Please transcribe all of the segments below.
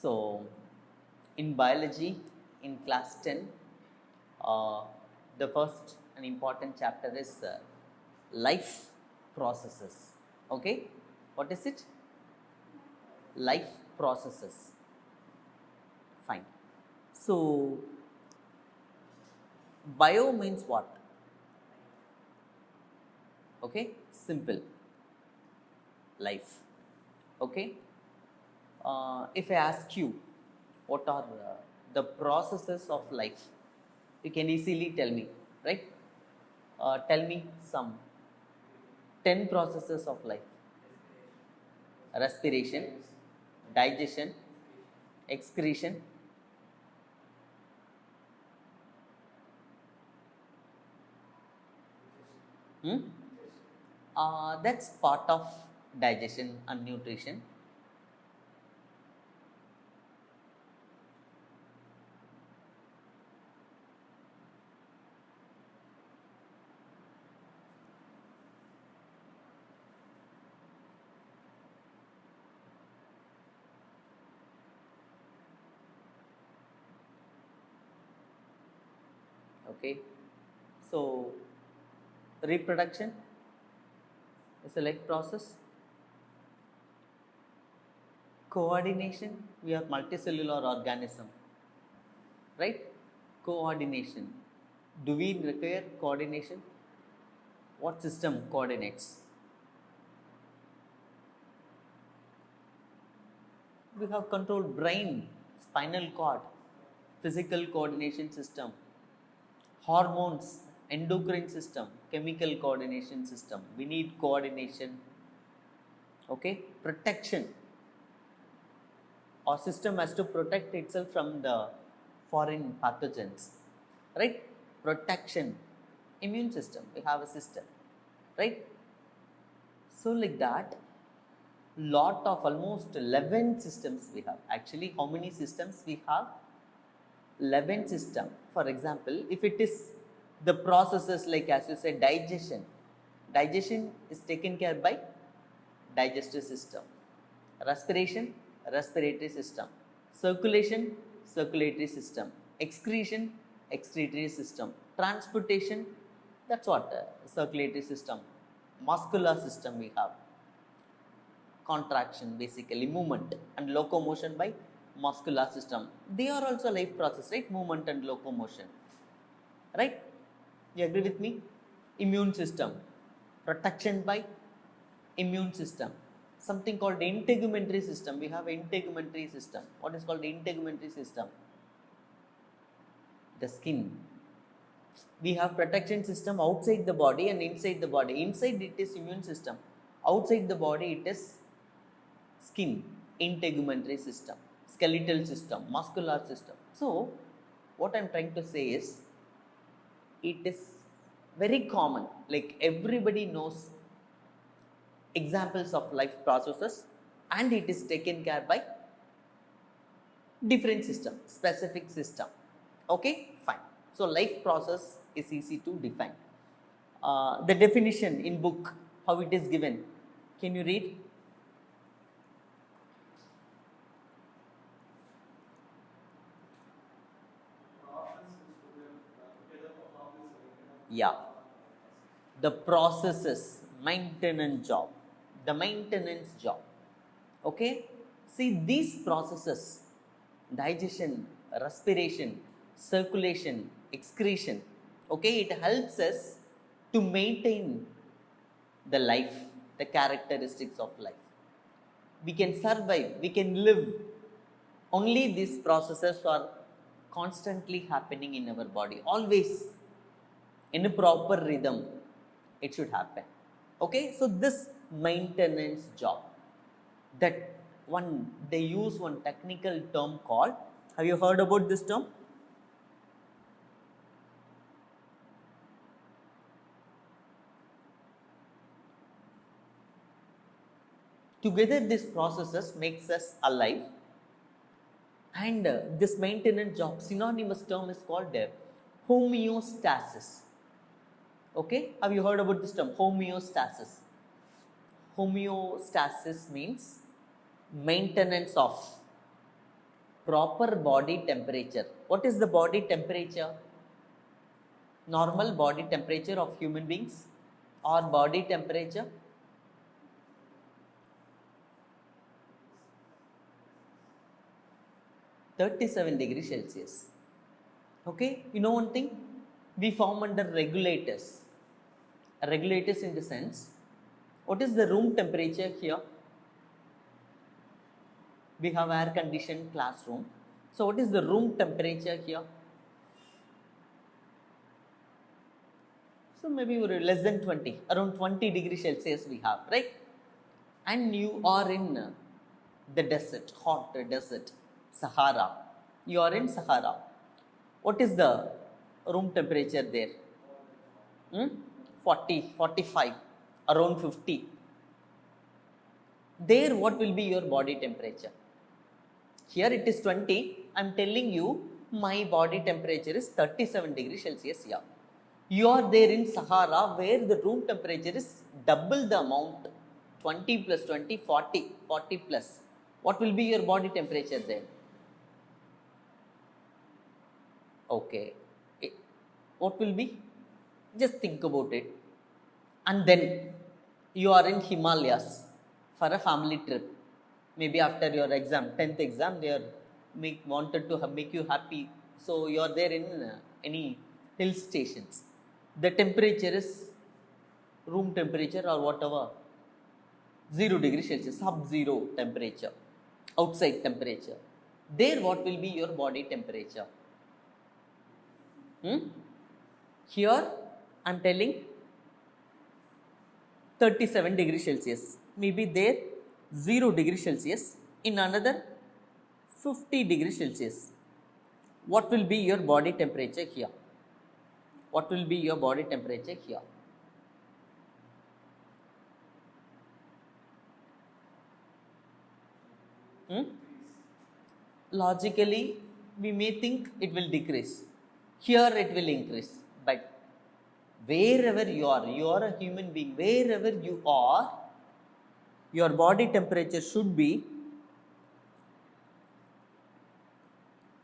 So, in biology, in class 10, uh, the first and important chapter is life processes. Okay, what is it? Life processes. Fine. So, bio means what? Okay, simple. Life. Okay. If I ask you what are the processes of life, you can easily tell me, right? Tell me some 10 processes of life: respiration, digestion, excretion. Hmm? That's part of digestion and nutrition. Okay, so reproduction is a life process. Coordination, we are multicellular organism, right? Coordination. Do we require coordination? What system coordinates? We have controlled brain, spinal cord, physical coordination system, hormones, endocrine system, chemical coordination system. We need coordination. Okay, protection. Our system has to protect itself from the foreign pathogens, right? Protection. Immune system. We have a system, right? So like that, lot of almost 11 systems we have. Actually, how many systems we have? 11 system. For example, if it is the processes like as you said digestion is taken care by digestive system. Respiration, respiratory system. Circulation, circulatory system. Excretion, excretory system. Transportation, that's what circulatory system. Muscular system we have. Contraction, basically movement, and locomotion by muscular system. They are also life process, right? Movement and locomotion, right? You agree with me? Immune system, protection by immune system. Something called integumentary system. We have integumentary system. What is called integumentary system? The skin. We have protection system outside the body and inside the body. Inside it is immune system. Outside the body it is skin, integumentary system, skeletal system, muscular system. So, what I am trying to say is, it is very common, like everybody knows examples of life processes, and it is taken care by different system, specific system. Okay, fine. So, life process is easy to define. The definition in book, how it is given, can you read? Yeah, the processes, maintenance job, the maintenance job. Okay, see these processes: digestion, respiration, circulation, excretion. Okay, it helps us to maintain the life, the characteristics of life. We can survive, we can live. Only these processes are constantly happening in our body, always in a proper rhythm it should happen. Okay, so this maintenance job, that one, they use one technical term called, have you heard about this term? Together these processes makes us alive, and this maintenance job, synonymous term is called homeostasis. Okay, have you heard about this term, homeostasis? Homeostasis means maintenance of Proper body temperature. What is the body temperature? Normal body temperature of human beings or body temperature? -37 degrees Celsius. Okay, you know one thing? We form under regulators. Regulators in the sense, what is the room temperature here? We have air conditioned classroom. So what is the room temperature here? So maybe less than 20, around 20 degrees Celsius we have, right? And you are in the desert, hot desert, Sahara. You are in Sahara. What is the room temperature there? 40, 45, around 50. There, what will be your body temperature? Here it is 20. I am telling you, my body temperature is 37 degrees Celsius here. You are there in Sahara where the room temperature is double the amount. 20 plus 20, 40, 40 plus. What will be your body temperature there? Okay. What will be? Just think about it. And then you are in Himalayas for a family trip. Maybe after your exam, 10th exam, they are wanted to make you happy. So you are there in any hill stations. The temperature is room temperature or whatever, 0 degrees Celsius, sub-zero temperature, outside temperature. There, what will be your body temperature? Here, I am telling 37 degrees Celsius. Maybe there 0 degrees Celsius. In another 50 degrees Celsius. What will be your body temperature here? What will be your body temperature here? Logically, we may think it will decrease. Here it will increase. But wherever you are a human being, wherever you are, your body temperature should be,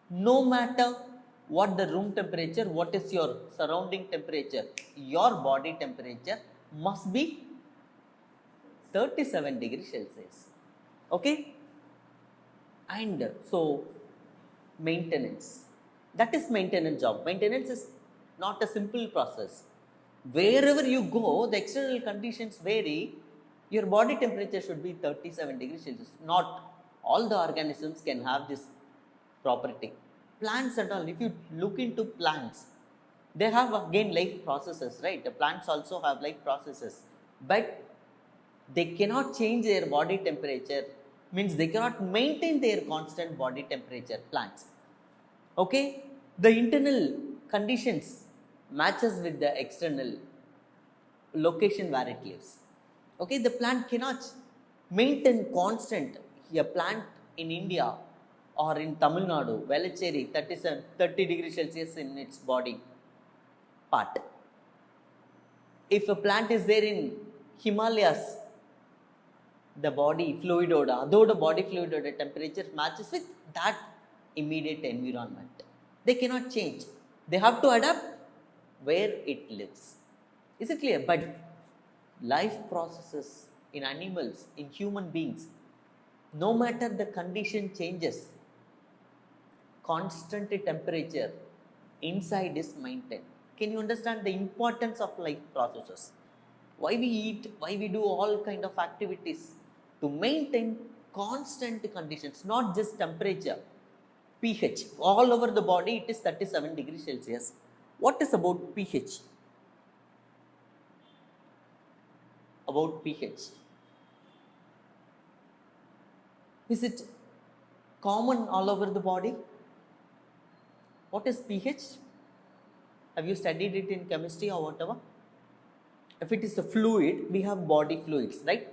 no matter what the room temperature, what is your surrounding temperature, your body temperature must be 37 degrees Celsius. Okay? And so, maintenance. That is maintenance job. Maintenance is not a simple process. Wherever you go, the external conditions vary. Your body temperature should be 37 degrees Celsius. Not all the organisms can have this property. Plants and all, if you look into plants, they have again life processes, right? The plants also have life processes. But they cannot change their body temperature, means they cannot maintain their constant body temperature, plants. Okay? The internal conditions matches with the external location where it lives. Okay? The plant cannot maintain constant. A plant in India or in Tamil Nadu, Velachery, 30 degrees Celsius in its body part. If a plant is there in Himalayas, the body fluid odor, though the body fluid odor temperature matches with that immediate environment. They cannot change. They have to adapt where it lives. Is it clear? But life processes in animals, in human beings, no matter the condition changes, constant temperature inside is maintained. Can you understand the importance of life processes? Why we eat, why we do all kind of activities? To maintain constant conditions, not just temperature, pH. All over the body it is 37 degrees Celsius. What is about pH? About pH. Is it common all over the body? What is pH? Have you studied it in chemistry or whatever? If it is a fluid, we have body fluids, right?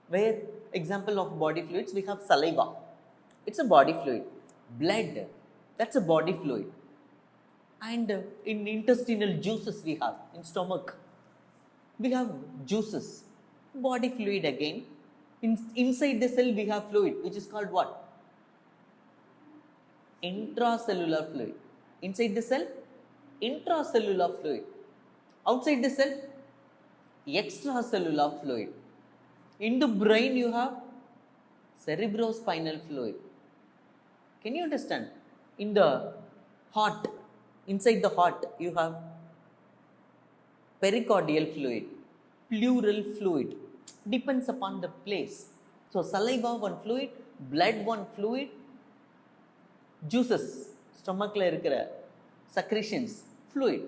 Where, example of body fluids, we have saliva. It's a body fluid. Blood, that's a body fluid. And in intestinal juices we have, in stomach, we have juices, body fluid again. Inside the cell we have fluid, which is called what? intracellular fluid. Inside the cell, intracellular fluid. Outside the cell, extracellular fluid. In the brain, you have cerebrospinal fluid. Can you understand? In the heart, inside the heart, you have pericardial fluid, pleural fluid. Depends upon the place. So, saliva, one fluid, blood, one fluid, juices, stomach la irukra secretions, fluid.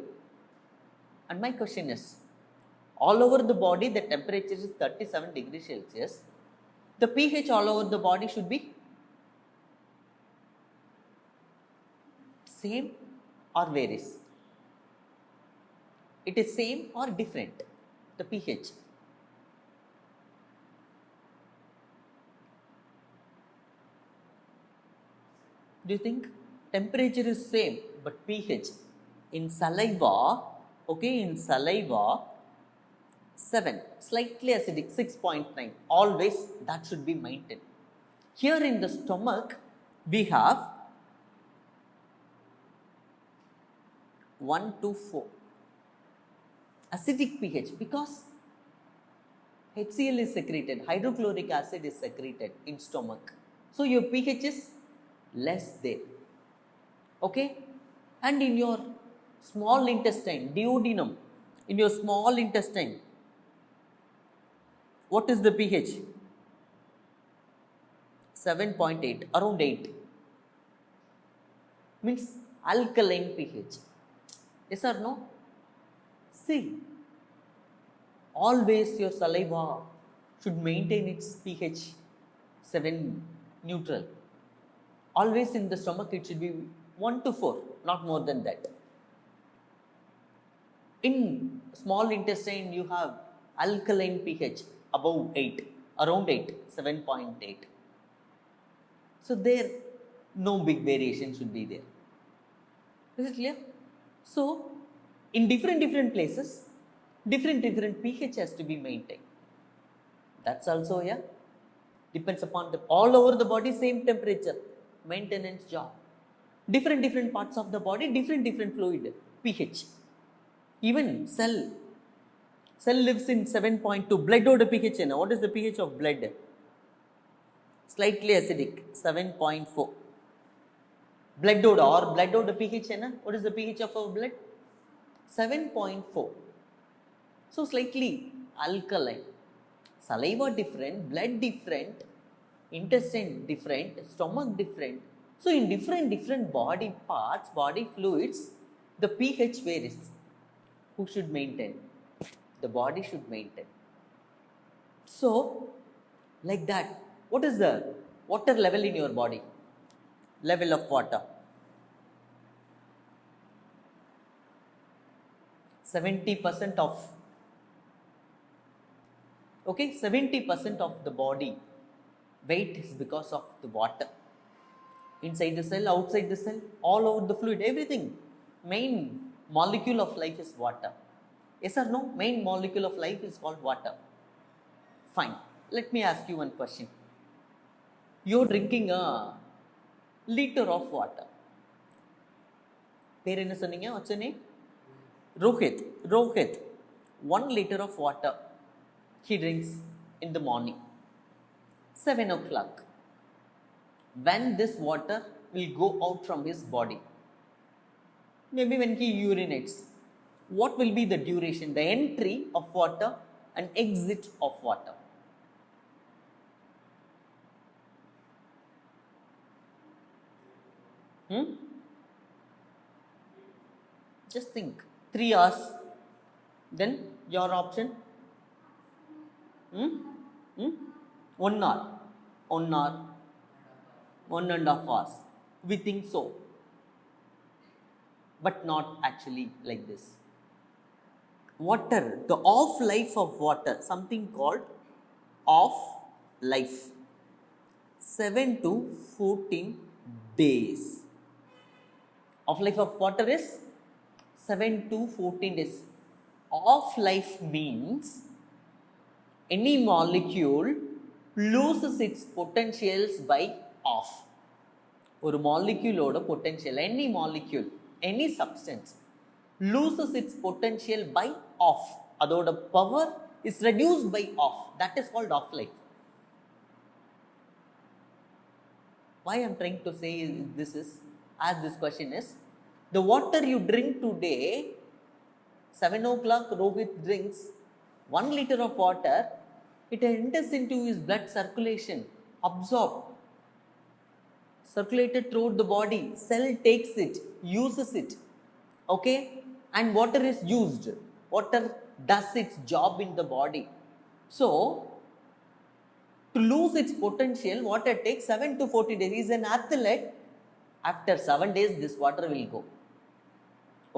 And my question is, all over the body the temperature is 37 degrees Celsius. The pH all over the body should be same or varies? It is same or different, the pH? Do you think temperature is same but pH in saliva, okay, in saliva 7, slightly acidic 6.9, always that should be maintained. Here in the stomach we have 1 to 4 acidic pH because HCl is secreted, hydrochloric acid is secreted in stomach. So your pH is less there. Okay? And in your small intestine, duodenum, in your small intestine, what is the pH? 7.8, around 8. Means alkaline pH. Yes or no? See, always your saliva should maintain its pH 7 neutral. Always in the stomach it should be 1 to 4, not more than that. In small intestine you have alkaline pH above 8, around 8, 7.8. So there no big variation should be there. Is it clear? So in different places, different pH has to be maintained. That's also depends upon the all over the body same temperature, maintenance job. Different parts of the body, different fluid pH. Even cell lives in 7.2. Blood odor pH. What is the pH of blood? Slightly acidic, 7.4. Blood odor pH. What is the pH of our blood? 7.4. So slightly alkaline. Saliva different, blood different, intestine different, stomach different. So in different body parts, body fluids, the pH varies. Who should maintain? The body should maintain. So like that, what is the water level in your body? Level of water. 70% of 70% of the body weight is because of the water. Inside the cell, outside the cell, all over the fluid, everything. Main molecule of life is water. Yes or no? Main molecule of life is called water. Fine. Let me ask you one question. You're drinking a liter of water. Per enna sonneenga? What's your name? Rohit. 1 liter of water he drinks in the morning. 7 o'clock. When this water will go out from his body, maybe when he urinates, what will be the duration, the entry of water and exit of water? Just think. 3 hours. Then your option? 1 hour. 1 hour. 1.5 hours. We think so. But not actually like this. Water, the off life of water, something called off life. 7 to 14 days. Off life of water is 7 to 14 days. Off life means any molecule loses its potentials by off. ஒரு மாலிக்யூலோட potential, any molecule, any substance loses its potential by off. அதோட power is reduced by off. That is called off life. Why I am trying to say this is, as this question is, the water you drink today, 7 o'clock Rohit drinks 1 liter of water, it enters into his blood circulation, absorbed, circulated throughout the body, cell takes it, uses it, okay, and water is used, water does its job in the body. So to lose its potential, water takes 7 to 14 days. He is an athlete, after 7 days this water will go,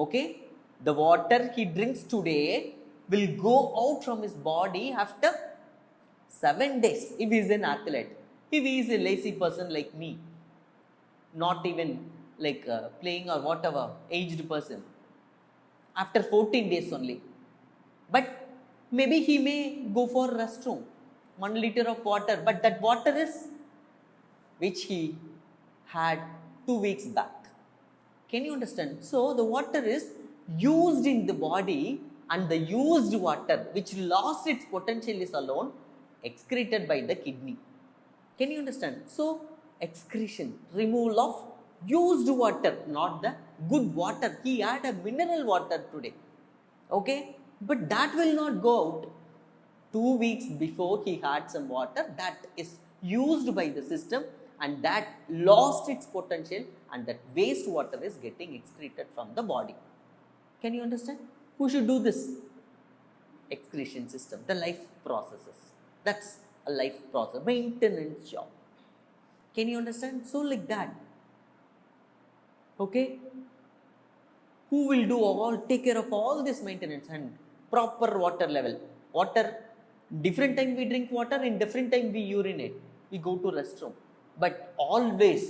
okay. The water he drinks today will go out from his body after 7 days if he is an athlete. If he is a lazy person like me, not even like playing or whatever, aged person, after 14 days only. But maybe he may go for restroom, 1 liter of water, but that water is which he had 2 weeks back. Can you understand? So the water is used in the body, and the used water which lost its potential is alone excreted by the kidney. Can you understand? So excretion, removal of used water, not the good water. He had a mineral water today, okay, but that will not go out. 2 weeks before he had some water that is used by the system, and that lost its potential, and that waste water is getting excreted from the body. Can you understand? Who should do this? Excretion system, the life processes. That's a life process, maintenance job. Can you understand? So like that, okay, who will do all, take care of all this maintenance and proper water level. Water, different time we drink water, in different time we urinate, we go to restroom, but always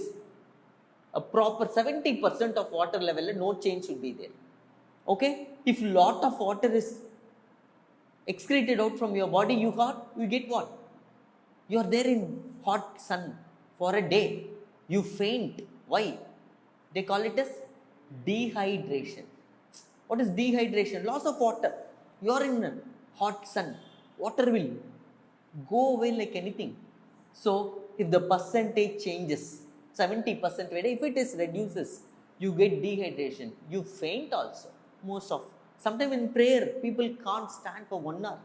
a proper 70% of water level, no change should be there, okay. If lot of water is excreted out from your body, you get what? You are there in hot sun for a day, you faint. Why? They call it as dehydration. What is dehydration? Loss of water. You are in hot sun, water will go away like anything. So if the percentage changes, 70% if it is reduces, you get dehydration, you faint also. Most of, sometimes in prayer people can't stand for 1 hour,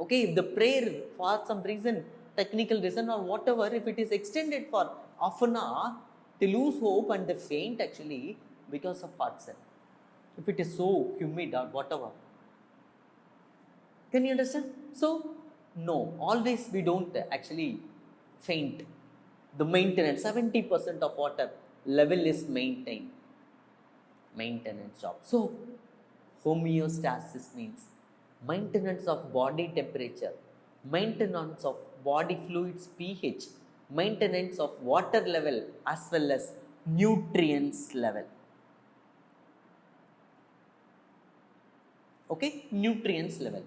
okay. If the prayer for some reason, technical reason or whatever, if it is extended for half an hour, they lose hope and they faint actually because of hot sun, if it is so humid or whatever. Can you understand? So no, always we don't actually faint. The maintenance, 70% of water level is maintained, maintenance job. So homeostasis means maintenance of body temperature, maintenance of body fluids pH, maintenance of water level as well as nutrients level, okay, nutrients level.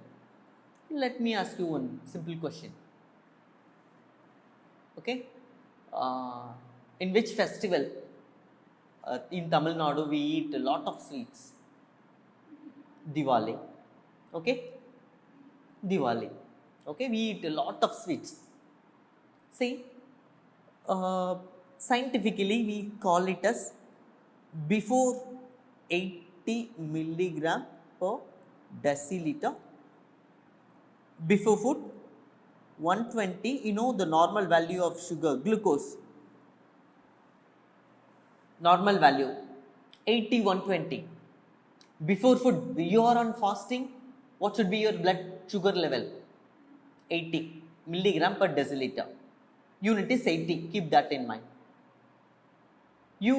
Let me ask you one simple question, okay. In which festival in Tamil Nadu we eat a lot of sweets? Diwali, okay, Diwali, okay, we eat a lot of sweets. See, scientifically we call it as before 80 milligram per deciliter, before food 120. You know the normal value of sugar, glucose, normal value 80, 120. Before food, you are on fasting, what should be your blood sugar level? 80 milligram per deciliter. Unit is 80, keep that in mind. You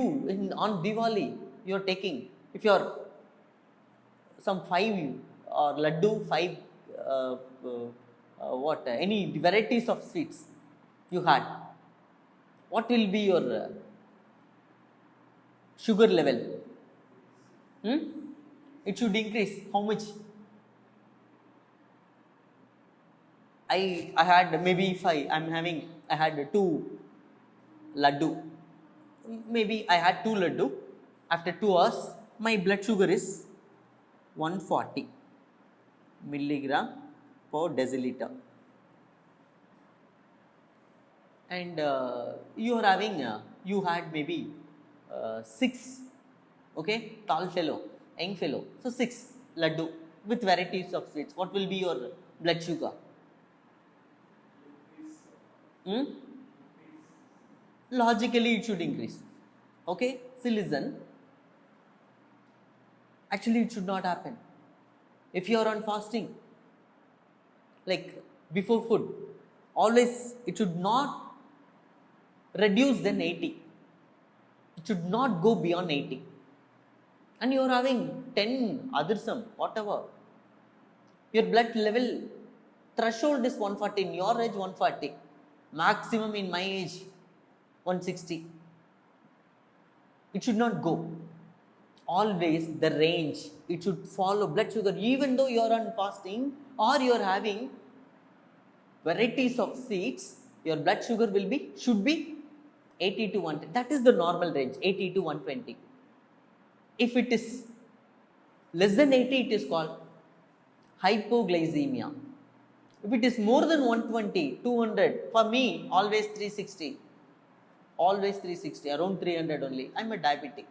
on Diwali, you are taking, if you are some 5 or laddu, 5 any varieties of sweets you had, what will be your sugar level? It should increase. How much? I had, maybe if I had 2 laddu, maybe I had 2 laddu. After 2 hours, my blood sugar is 140 milligram per deciliter. And you are having, you had maybe 6, okay, tall fellow, young fellow. So 6 laddu with varieties of sweets. What will be your blood sugar? Hmm? Logically it should increase. Okay, so listen, actually it should not happen. If you are on fasting, like before food, always it should not reduce than 80. It should not go beyond 80. And you are having 10 adhirsam, whatever, your blood level threshold is 140. In your age 140, maximum in my age 160. It should not go. Always the range, it should follow blood sugar. Even though you are on fasting or you are having varieties of seeds, your blood sugar should be 80 to 120. That is the normal range, 80 to 120. If it is less than 80, it is called hypoglycemia. If it is more than 120, 200, for me always 360, around 300 only. I am a diabetic.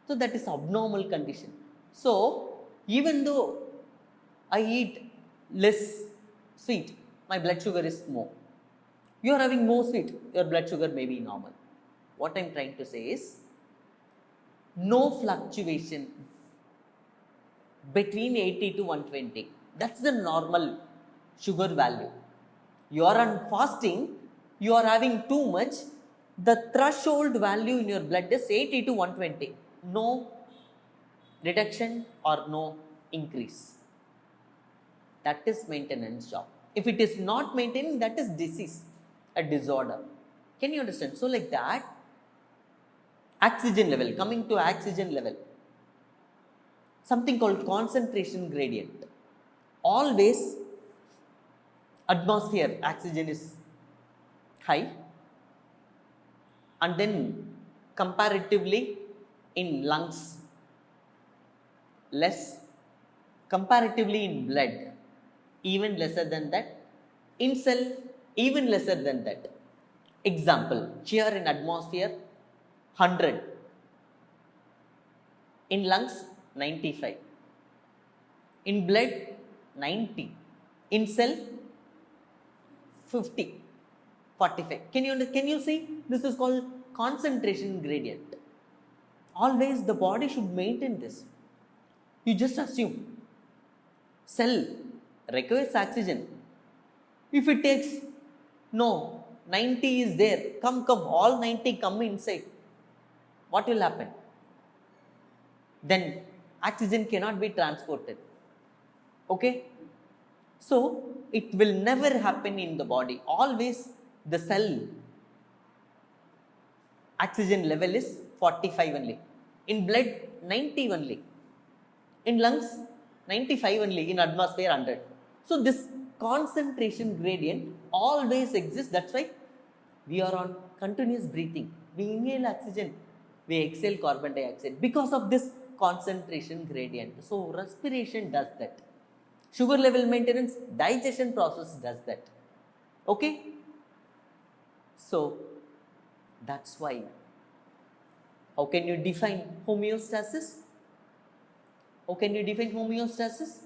So that is abnormal condition. So even though I eat less sweet, my blood sugar is more. You are having more sweet, your blood sugar may be normal. What I am trying to say is, no fluctuation between 80 to 120. That's the normal sugar value. You are on fasting, you are having too much, the threshold value in your blood is 80 to 120. No reduction or no increase. That is maintenance job. If it is not maintaining, that is disease, a disorder. Can you understand? So like that, oxygen level, coming to oxygen level, something called concentration gradient. Always atmosphere oxygen is high, and then comparatively in lungs less, comparatively in blood even lesser than that, in cell even lesser than that. Example, here in atmosphere 100, in lungs 95, in blood 90, in cell 50, 45. Can you see? This is called concentration gradient. Always the body should maintain this. You just assume cell requires oxygen. If it takes, no, 90 is there, come, all 90 come inside, what will happen? Then oxygen cannot be transported. Okay? So it will never happen in the body. Always the cell oxygen level is 45 only, in blood 90 only, in lungs 95 only, in atmosphere 100. So this concentration gradient always exists. That's why we are on continuous breathing. We inhale oxygen, we exhale carbon dioxide, because of this concentration gradient. So respiration does that, sugar level maintenance, digestion process does that. Okay? So that's why, how can you define homeostasis? How can you define homeostasis?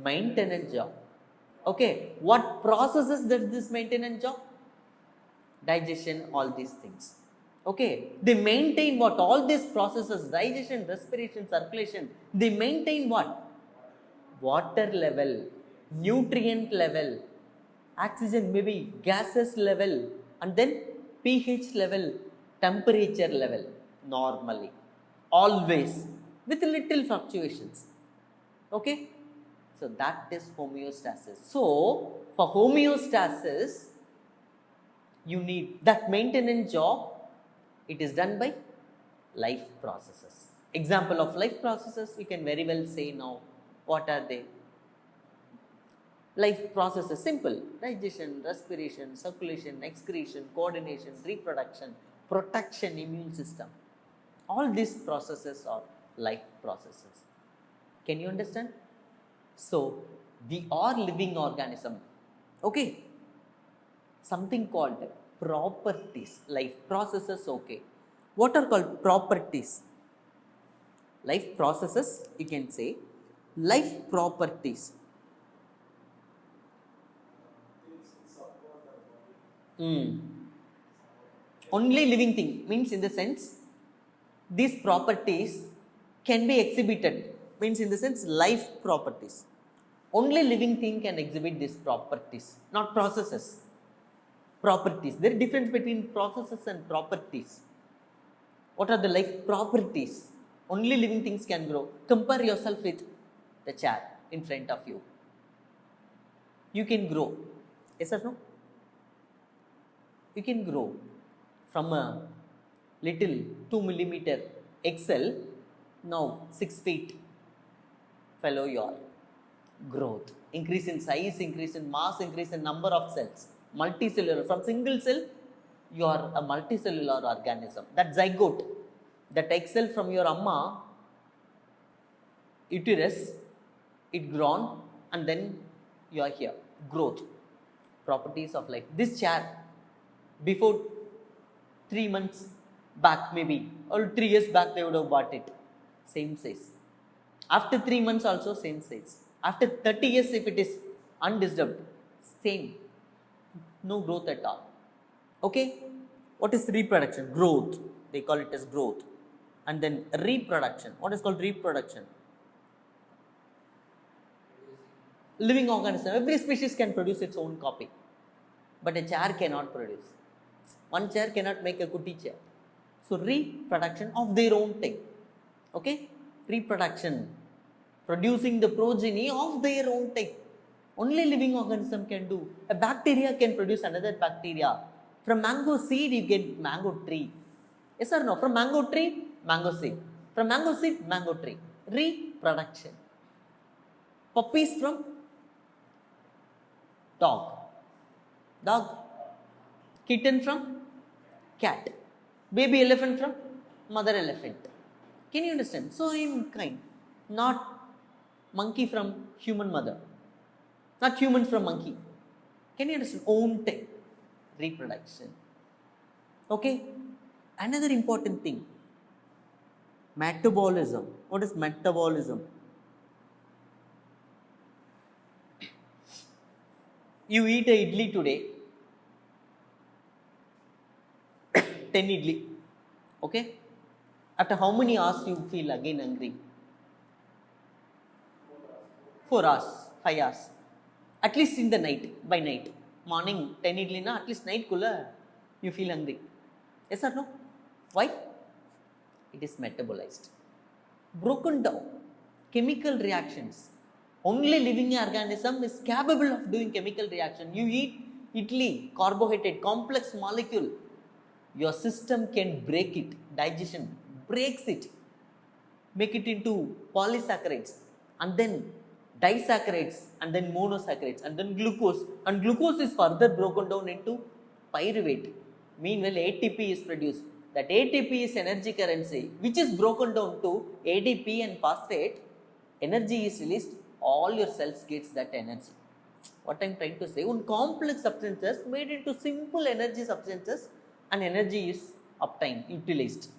Maintenance job. Okay, what processes does this maintenance job? Digestion, all these things. Okay, they maintain what? All these processes, digestion, respiration, circulation, they maintain what? Water level, nutrient level, oxygen, maybe gases level, and then pH level, temperature level, normally, always, with little fluctuations. Okay, so that is homeostasis. So for homeostasis, you need that maintenance job. It is done by life processes. Example of life processes, we can very well say now. What are they? Life processes, simple: digestion, respiration, circulation, excretion, coordination, reproduction, protection, immune system. All these processes are life processes. Can you understand? So, we are living organism. Okay. Something called properties. Life processes, okay. What are called properties? Life processes, you can say. Life properties. Only living thing means, in the sense, these properties can be exhibited, means in the sense life properties. Only living thing can exhibit these properties, not processes. Properties. There is difference between processes and properties. What are the life properties? Only living things can grow. Compare yourself with the chair in front of you. You can grow. Yes or no? You can grow from a little 2 millimeter XL, now 6 feet. Follow your growth. Increase in size, increase in mass, increase in number of cells. Multicellular. From single cell, you are a multicellular organism. That zygote, that egg cell from your amma uterus, it grown, and then you are here. Growth. Properties of life. This chair, before 3 months back maybe, or 3 years back, they would have bought it. Same size. After 3 months also same size. After 30 years, if it is undisturbed, same. No growth at all. Okay? What is reproduction? Growth. They call it as growth. And then reproduction. What is called reproduction? Living organism. Every species can produce its own copy. But a chair cannot produce. One chair cannot make a kutty chair. So reproduction of their own thing. Okay? Reproduction. Producing the progeny of their own thing. Only living organism can do. A bacteria can produce another bacteria. From mango seed, you get mango tree. Yes or no? From mango tree, mango seed. From mango seed, mango tree. Reproduction. Puppies from dog. Dog. Kitten from cat. Baby elephant from mother elephant. Can you understand? So in kind. Not monkey from human mother. Not humans from monkey. Can you understand? Own thing. Reproduction. Okay? Another important thing. Metabolism. What is metabolism? You eat a idli today. 10 idli. Okay? After how many hours you feel again hungry? 4 hours, 5 hours. At least in the night, by night. Morning 10 idli na, at least night kulla you feel hungry. Yes or no? Why? It is metabolized. Broken down. Chemical reactions. Only living organism is capable of doing chemical reaction. You eat idli, carbohydrate, complex molecule. Your system can break it. Digestion breaks it. Make it into polysaccharides. And then disaccharides, and then monosaccharides, and then glucose, and glucose is further broken down into pyruvate. Meanwhile, ATP is produced. That ATP is energy currency, which is broken down to ADP and phosphate. Energy is released, all your cells gets that energy. What I am trying to say, one complex substances made into simple energy substances, and energy is obtained, utilized.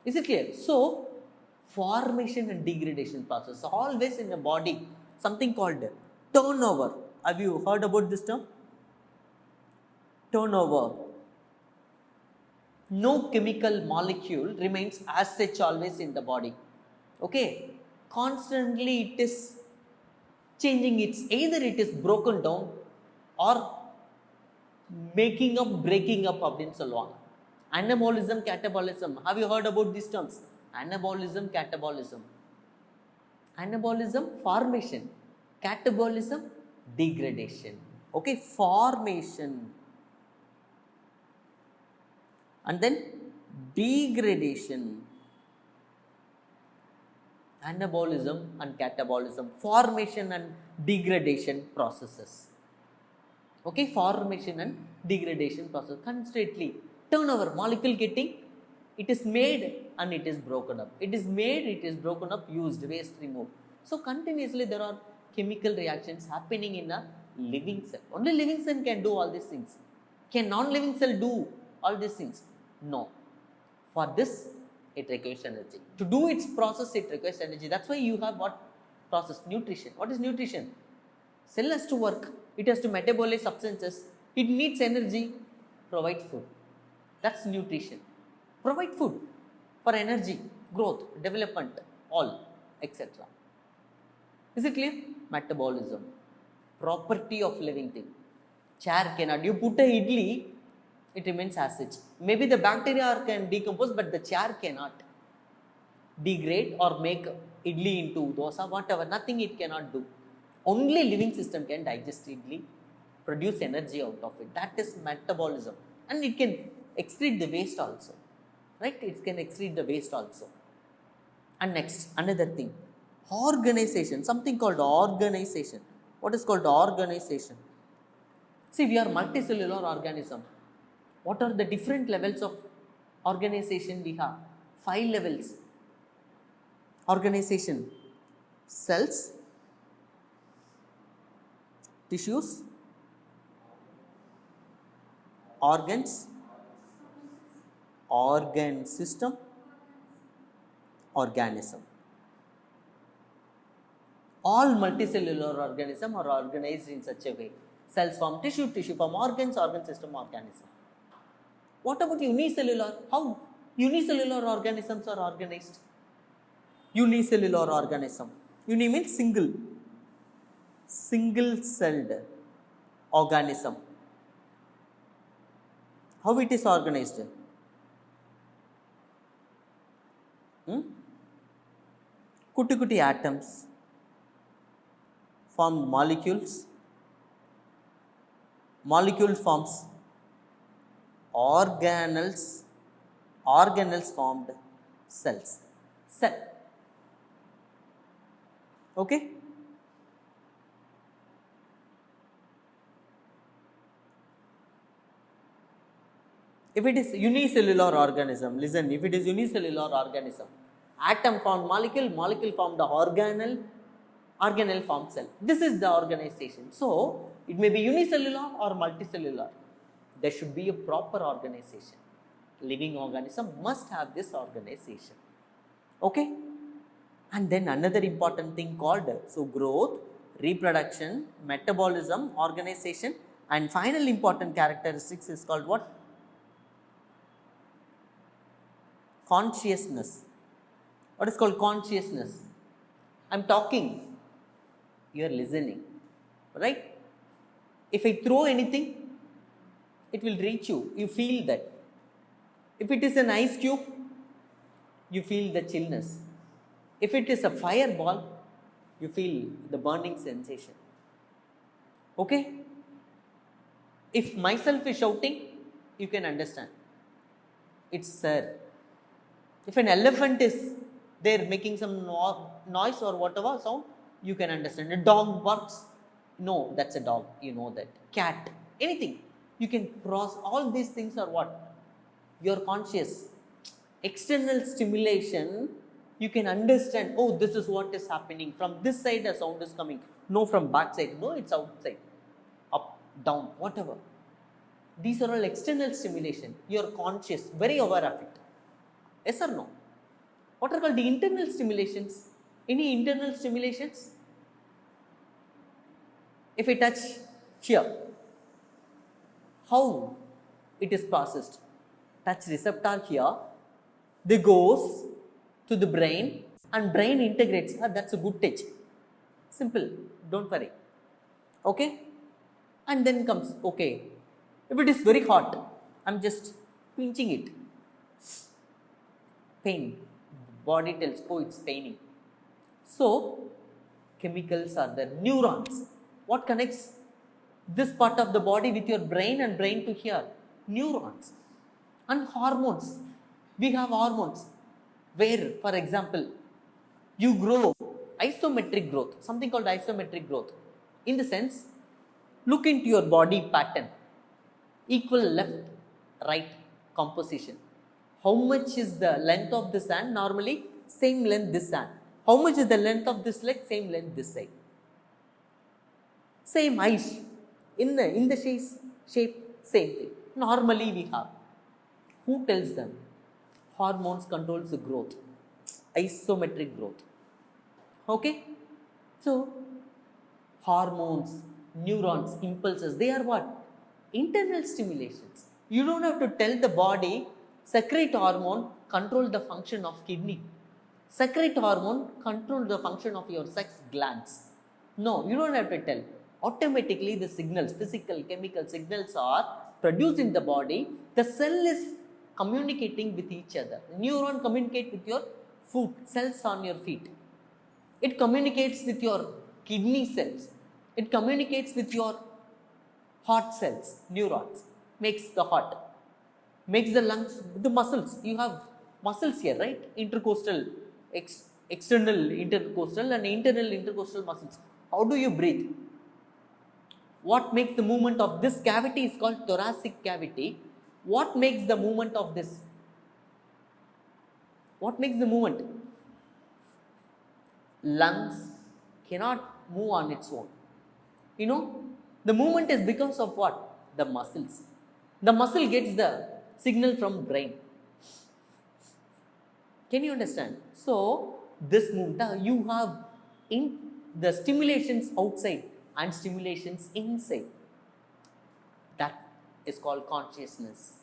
Is it clear? So, formation and degradation process. Always in the body, something called turnover. Have you heard about this term? Turnover. No chemical molecule remains as such always in the body. Okay? Constantly it is changing its, either it is broken down or making up, breaking up அப்படின்னு சொல்லுவாங்க. Anabolism, catabolism. Have you heard about these terms? Anabolism, catabolism. Anabolism, formation. Catabolism, degradation. Okay, formation. And then degradation. Anabolism and catabolism. Formation and degradation processes. Okay, formation and degradation process. Constantly turnover, molecule getting, it is made and it is broken up. It is made, it is broken up, used, waste removed. So continuously there are chemical reactions happening in a living cell. Only living cell can do all these things. Can non-living cell do all these things? No. For this, it requires energy. To do its process, it requires energy. That's why you have what process? Nutrition. What is nutrition? Cell has to work. It has to metabolize substances. It needs energy. Provide food. That's nutrition. Provide food for energy, growth, development, all, etc. Is it clear? Metabolism. Property of living thing. Chair cannot. You put a idli, it remains as such. Maybe the bacteria can decompose, but the chair cannot degrade or make idli into dosa, whatever. Nothing it cannot do. Only living system can digest idli, produce energy out of it. That is metabolism. And it can excrete the waste also. Right? It can excrete the waste also. And next, another thing. Organization. Something called organization. What is called organization? See, we are multicellular organism. What are the different levels of organization we have? 5 levels. Organization. Cells, tissues, organs, organ system, organism. All multicellular organisms are organized in such a way. Cells form tissue, tissue form organs, organ system, organism. What about unicellular? How unicellular organisms are organized? Unicellular organism. Uni means single. Single-celled organism. How it is organized? Kuti atoms form molecules. Molecule forms organelles. Organelles formed cells. Cell. Okay? If it is unicellular organism, listen, if it is unicellular organism, atom formed molecule, molecule formed the organelle, organelle formed cell. This is the organization. So, it may be unicellular or multicellular. There should be a proper organization. Living organism must have this organization. Okay? And then another important thing called, so growth, reproduction, metabolism, organization, and final important characteristics is called what? Consciousness. What is called consciousness? I am talking, you are listening, right? If I throw anything, it will reach you. You feel that. If it is an ice cube, you feel the chillness. If it is a fireball, you feel the burning sensation. Okay? If myself is shouting, you can understand. It's sir. If an elephant is there making some noise or whatever sound, you can understand. A dog barks, no, that's a dog, you know that. Cat, anything. You can cross, all these things are what? You're conscious. External stimulation, you can understand, oh, this is what is happening. From this side, a sound is coming. No, from back side. No, it's outside. Up, down, whatever. These are all external stimulation. You're conscious, very aware of it. Yes or no? What are called the internal stimulations? Any internal stimulations? If I touch here, how it is processed? Touch receptor here, they goes to the brain and brain integrates. That's a good touch. Simple, don't worry. Okay? And then comes, okay, if it is very hot, I'm just pinching it. Pain. Body tells, oh, it's paining. So, chemicals are there. Neurons. What connects this part of the body with your brain and brain to here? Neurons. And hormones. We have hormones. Where, for example, you grow isometric growth. Something called isometric growth. In the sense, look into your body pattern. Equal left, right. composition. How much is the length of this hand? Normally, same length this hand. How much is the length of this leg? Same length this side. Same eyes. In the shape, same thing. Normally we have. Who tells them? Hormones controls the growth. Isometric growth. Okay? So, hormones, neurons, impulses, they are what? Internal stimulations. You don't have to tell the body, secrete hormone, control the function of kidney. Secrete hormone, control the function of your sex glands. No, you don't have to tell. Automatically the signals, physical, chemical signals are produced in the body. The cell is communicating with each other. Neuron communicate with your foot, cells on your feet. It communicates with your kidney cells. It communicates with your heart cells, neurons. Makes the heart. Makes the lungs, the muscles. You have muscles here, right? Intercostal, external intercostal and internal intercostal muscles. How do you breathe? What makes the movement of this cavity is called thoracic cavity. What makes the movement of this? What makes the movement? Lungs cannot move on its own. You know, the movement is because of what? The muscles. The muscle gets the signal from brain. Can you understand? So, this movement, you have in the stimulations outside and stimulations inside. That is called consciousness.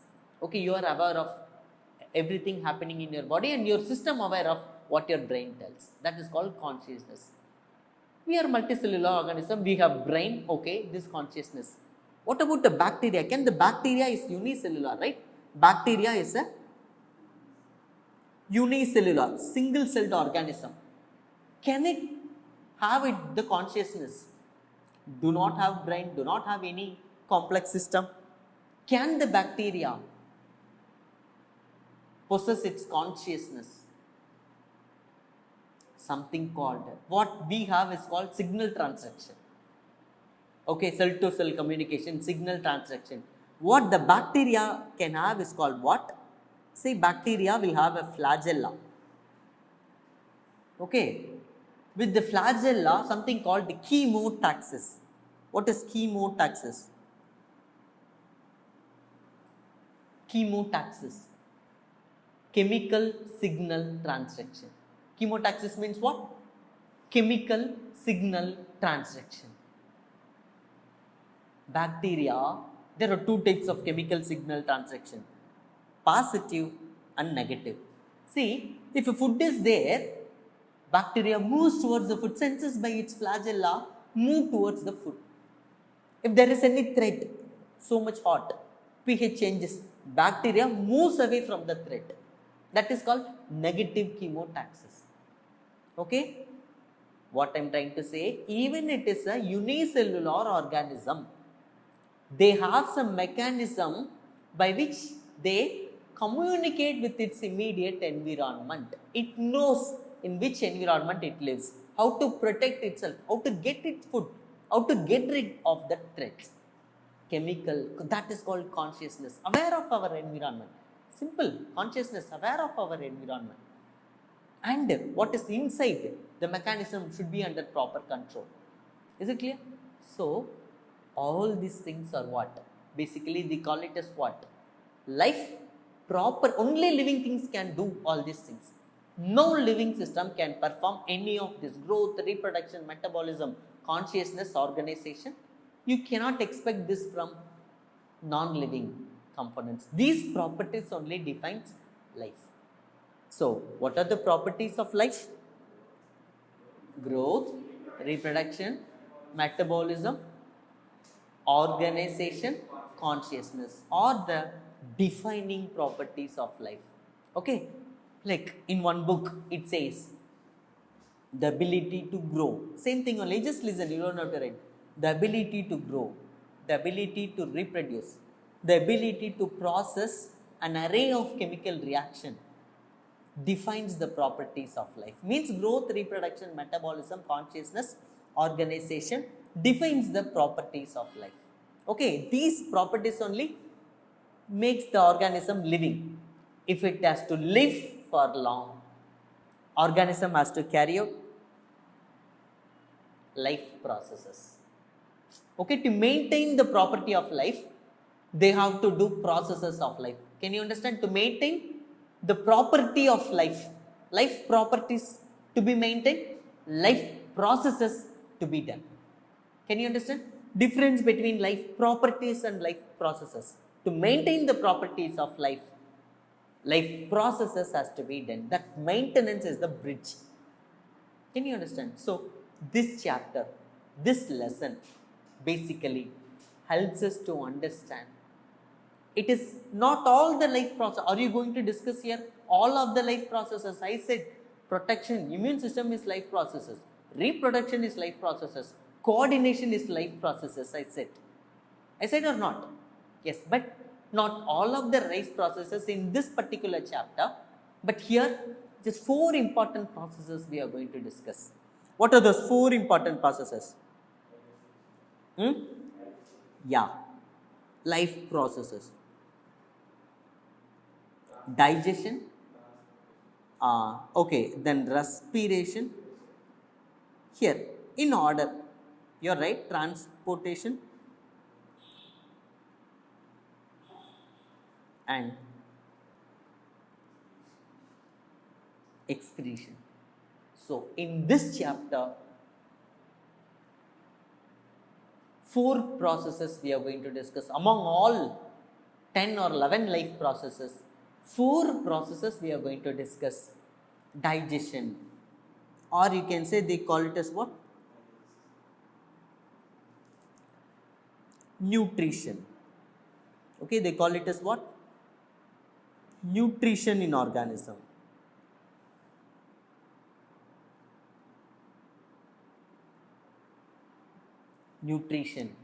Okay, you are aware of everything happening in your body and your system aware of what your brain tells. That is called consciousness. We are multicellular organism. We have brain. Okay, this consciousness. What about the bacteria? Can the bacteria is unicellular, right? Bacteria is a unicellular, single-celled organism. Can it have the consciousness? Do not have brain, do not have any complex system. Can the bacteria possess its consciousness? Something called, what we have is called signal transduction. Okay, cell to cell communication, signal transduction. What the bacteria can have is called what? See, bacteria will have a flagella. Okay, with the flagella, something called the chemotaxis. What is chemotaxis? Chemotaxis. Chemical signal transduction. Chemotaxis means what? Chemical signal transduction. Bacteria, there are two types of chemical signal transduction. Positive and negative. See, if a food is there, bacteria moves towards the food, senses by its flagella, move towards the food. If there is any threat, so much hot, pH changes, bacteria moves away from the threat. That is called negative chemotaxis. Okay? What I am trying to say, even it is a unicellular organism, they have some mechanism by which they communicate with its immediate environment. It knows in which environment it lives, how to protect itself, how to get its food, how to get rid of the threats. Chemical, that is called consciousness, aware of our environment. Simple, consciousness, aware of our environment. And what is inside, the mechanism should be under proper control. Is it clear? So, all these things are what? Basically, they call it as what? Life proper, only living things can do all these things. No living system can perform any of this: growth, reproduction, metabolism, consciousness, organization. You cannot expect this from non-living components. These properties only defines life. So, what are the properties of life? Growth, reproduction, metabolism, organization, consciousness are the defining properties of life. Okay, like in one book it says the ability to grow. Same thing only, just listen, you don't have to write. The ability to grow, the ability to reproduce, the ability to process an array of chemical reaction defines the properties of life. Means growth, reproduction, metabolism, consciousness, organization defines the properties of life. Okay, these properties only makes the organism living. If it has to live for long, organism has to carry out life processes. Okay, to maintain the property of life, they have to do processes of life. Can you understand? To maintain the property of life, life properties to be maintained, life processes to be done. Can you understand? Difference between life properties and life processes. To maintain the properties of life, life processes has to be done. That maintenance is the bridge. Can you understand? So, this chapter, this lesson basically helps us to understand. It is not all the life process. Are you going to discuss here all of the life processes? I said protection, immune system is life processes, reproduction is life processes, coordination is life processes. I said or not? Yes, but not all of the life processes in this particular chapter. But here, just 4 important processes we are going to discuss. What are those 4 important processes? Yeah, life processes. Digestion, okay, then respiration, here in order, you're right, transportation and excretion. So in this chapter, 4 processes we are going to discuss. Among all 10 or 11 life processes, 4 processes we are going to discuss. Digestion, or you can say they call it as what? Nutrition. Okay, they call it as what? Nutrition in organism. Nutrition,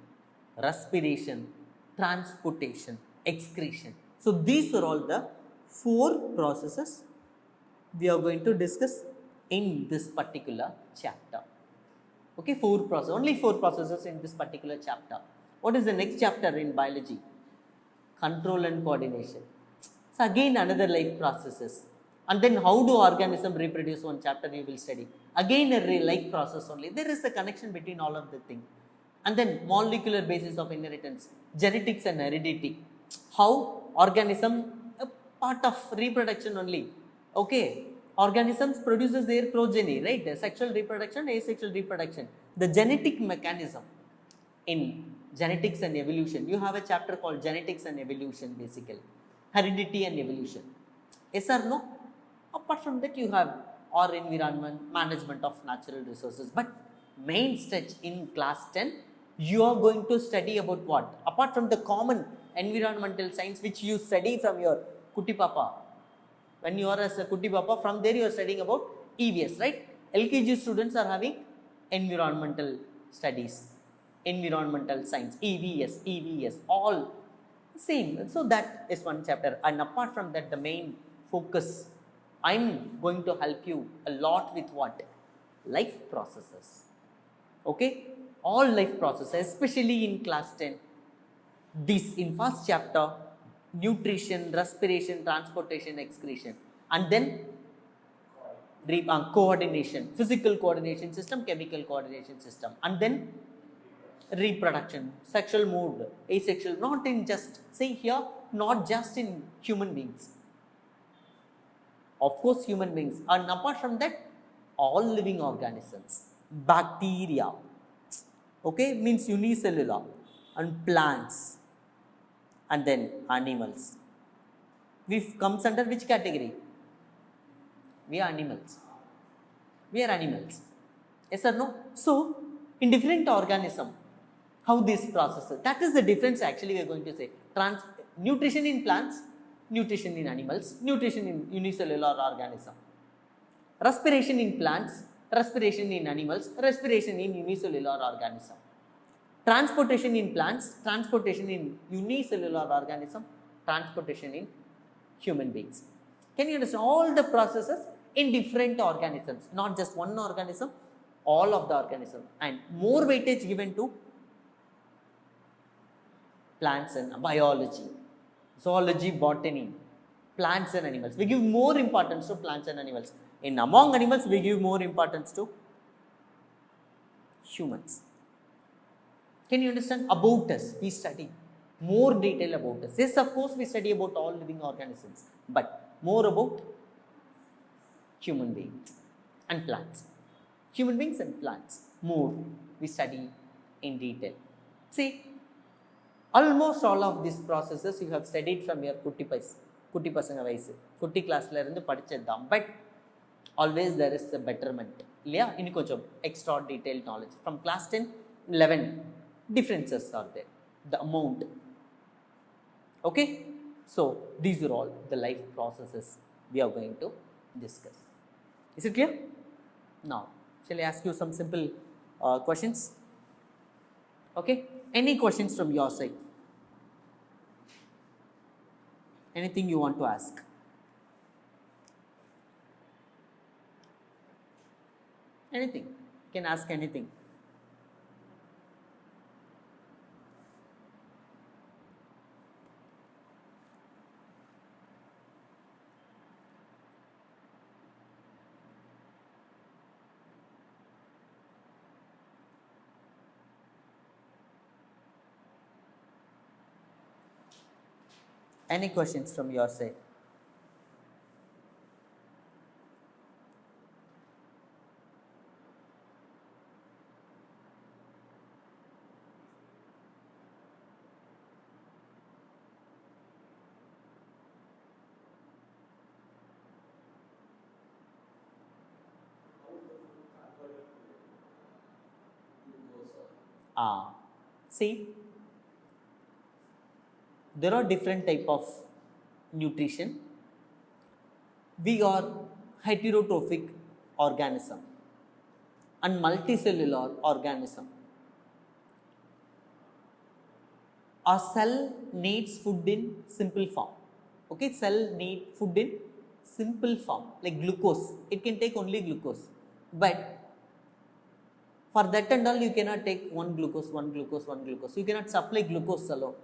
respiration, transportation, excretion. So these are all the 4 processes we are going to discuss in this particular chapter. Okay, 4 processes, only 4 processes in this particular chapter. What is the next chapter in biology? Control and coordination. So again another life processes. And then how do organism reproduce? One chapter you will study. Again a life process only. There is a connection between all of the things. And then molecular basis of inheritance, genetics and heredity. How organism, a part of reproduction only. Okay, organisms produces their progeny, right? Sexual reproduction, asexual reproduction. The genetic mechanism in genetics and evolution. You have a chapter called genetics and evolution basically. Heredity and evolution. Yes or no? Apart from that you have or environment, management of natural resources. But main stretch in class 10, you are going to study about what? Apart from the common environmental science which you study from your Kuti Papa. When you are as a Kuti Papa, from there you are studying about EVS, right? LKG students are having environmental studies, environmental science, EVS, all same. So that is one chapter. And apart from that, the main focus, I'm going to help you a lot with what? Life processes. Okay? All life processes, especially in class 10. This in first chapter, nutrition, respiration, transportation, excretion. And then coordination, physical coordination system, chemical coordination system. And then reproduction, sexual mood, asexual, not in just, say here, not just in human beings. Of course, human beings. And apart from that, all living organisms, bacteria, okay, means unicellular, and plants, and then animals. We comes under which category? We are animals. We are animals. Yes or no? So, in different organism, how these processes, that is the difference actually we are going to say. Nutrition in plants, nutrition in animals, nutrition in unicellular organism. Respiration in plants, respiration in animals, respiration in unicellular organism. Transportation in plants, transportation in unicellular organism, transportation in human beings. Can you understand all the processes in different organisms, not just one organism, all of the organisms, and more weightage given to plants and biology. zoology, botany, plants and animals. We give more importance to plants and animals. In among animals, we give more importance to humans. Can you understand? About us, we study more detail about us. Yes, of course, we study about all living organisms, but more about human beings and plants. Human beings and plants, more we study in detail. See, almost all of these processes you have studied from your குட்டி பசங்க வயசு குட்டி கிளாஸ்ல இருந்து படிச்சது தான். But always there is a betterment இல்லையா? இன்னும் கொஞ்சம் extra detail knowledge from class 10, 11 differences are there, the amount. Okay, so these are all the life processes we are going to discuss. Is it clear? Now shall I ask you some simple questions? Okay, any questions from your side? Anything you want to ask? Anything, you can ask anything. Any questions from your side? See, there are different type of nutrition. We are heterotrophic organism and multicellular organism. Our cell needs food in simple form. Okay, cell need food in simple form like glucose. It can take only glucose, but for that and all you cannot take one glucose. You cannot supply glucose alone.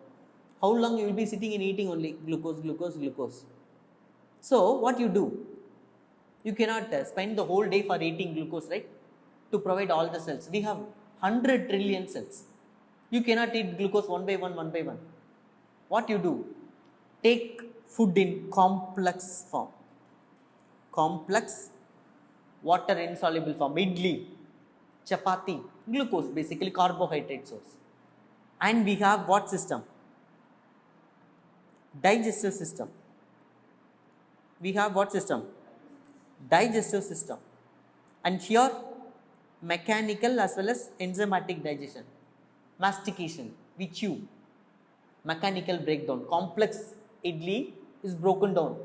How long you will be sitting and eating only glucose? So what you do? You cannot spend the whole day for eating glucose, right? To provide all the cells. We have 100 trillion cells. You cannot eat glucose one by one. What you do? Take food in complex form. Complex water insoluble form. Idli, chapati, glucose, basically carbohydrate source. And we have what system? Digestive system. We have what system? Digestive system. And here mechanical as well as enzymatic digestion. Mastication, we chew. Mechanical breakdown. Complex idli is broken down.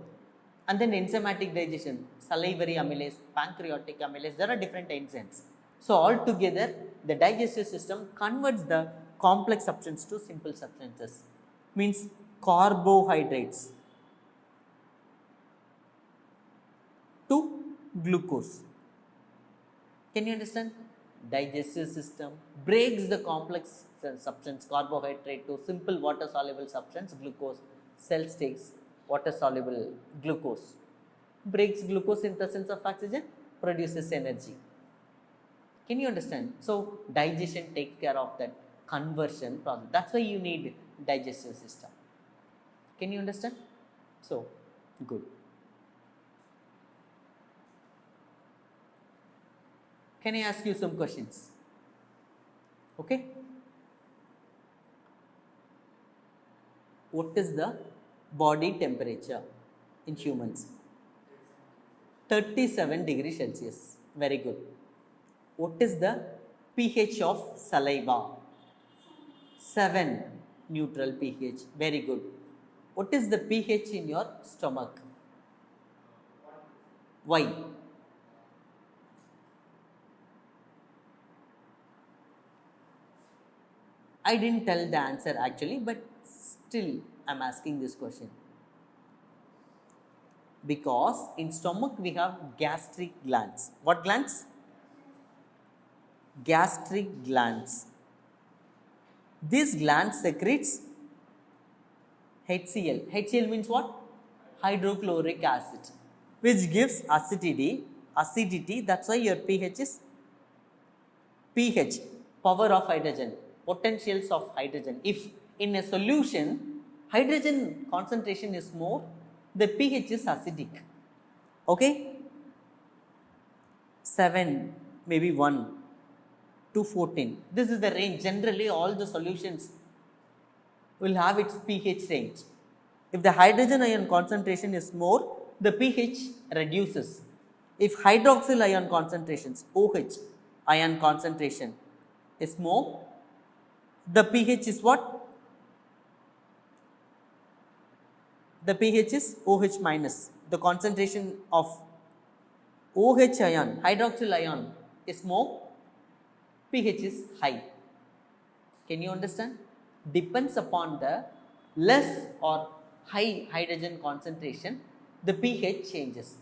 And then enzymatic digestion, salivary amylase, pancreatic amylase, there are different enzymes. So altogether, the digestive system converts the complex substance to simple substances. Means carbohydrates to glucose. Can you understand? Digestive system breaks the complex substance carbohydrate to simple water soluble substance glucose. Cells takes water soluble glucose, breaks glucose in presence of oxygen, produces energy. Can you understand? So digestion takes care of that conversion process. That's why you need digestive system. Can you understand? So good. Can I ask you some questions? Okay. What is the body temperature in humans? 37 degrees Celsius. Very good. What is the pH of saliva? 7 neutral pH. Very good. What is the pH in your stomach? Why? I didn't tell the answer actually, but still I am asking this question. Because in stomach we have gastric glands. What glands? Gastric glands. These glands secretes HCl. HCl means what? Hydrochloric acid, which gives acidity. Acidity. That's why your pH is pH, power of hydrogen, potentials of hydrogen. If in a solution hydrogen concentration is more, the pH is acidic. Okay? 7, maybe 1 to 14. This is the range. Generally, all the solutions will have its pH range. If the hydrogen ion concentration is more, the pH reduces. If hydroxyl ion concentrations, OH ion concentration is more, the pH is what? The pH is OH minus. The concentration of OH ion, hydroxyl ion is more, pH is high. Can you understand? Depends upon the less or high hydrogen concentration, the pH changes.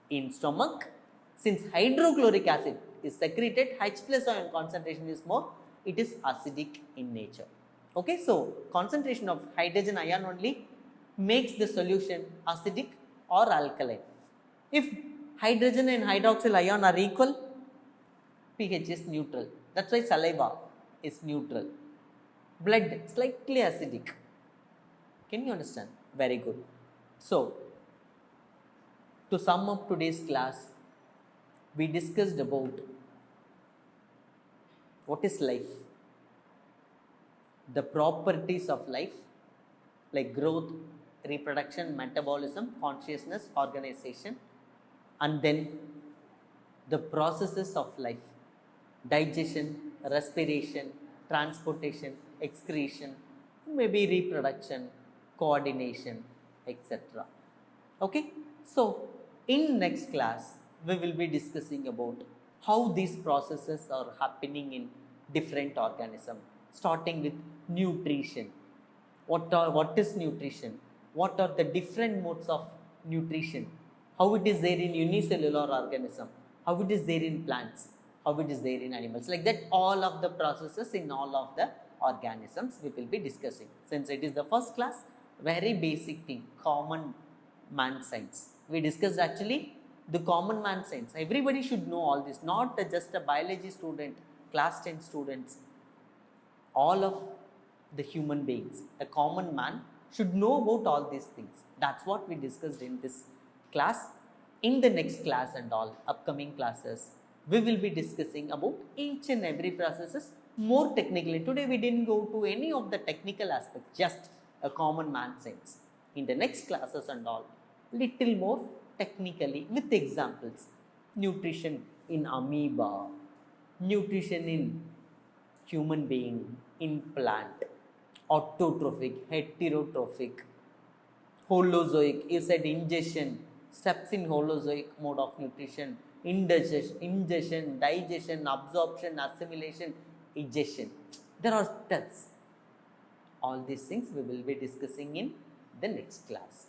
In stomach, since hydrochloric acid is secreted, H plus ion concentration is more, it is acidic in nature. Okay, so concentration of hydrogen ion only makes the solution acidic or alkaline. If hydrogen and hydroxyl ion are equal, pH is neutral. That's why saliva is neutral. Blood slightly acidic. Can you understand? Very good. So, to sum up today's class, we discussed about what is life, the properties of life like growth, reproduction, metabolism, consciousness, organization, and then the processes of life, digestion, respiration, transportation, excretion, maybe reproduction, coordination, etc. Okay, so in next class we will be discussing about how these processes are happening in different organisms, starting with nutrition. What is nutrition? What are the different modes of nutrition? How it is there in unicellular organism? How it is there in plants? How it is there in animals? Like that, all of the processes in all of the organisms we will be discussing. Since it is the first class, very basic thing, common man science. We discussed actually the common man science. Everybody should know all this, not just a biology student, class 10 students. All of the human beings, a common man should know about all these things. That's what we discussed in this class. In the next class and all upcoming classes, we will be discussing about each and every processes more technically. Today we didn't go to any of the technical aspects, just a common man science. In the next classes and all, little more technically with examples. Nutrition in amoeba, nutrition in human being, in plant, autotrophic, heterotrophic, holozoic. You said ingestion, steps in holozoic mode of nutrition, ingestion, digestion, absorption, assimilation, egestion. There are steps. All these things we will be discussing in the next class.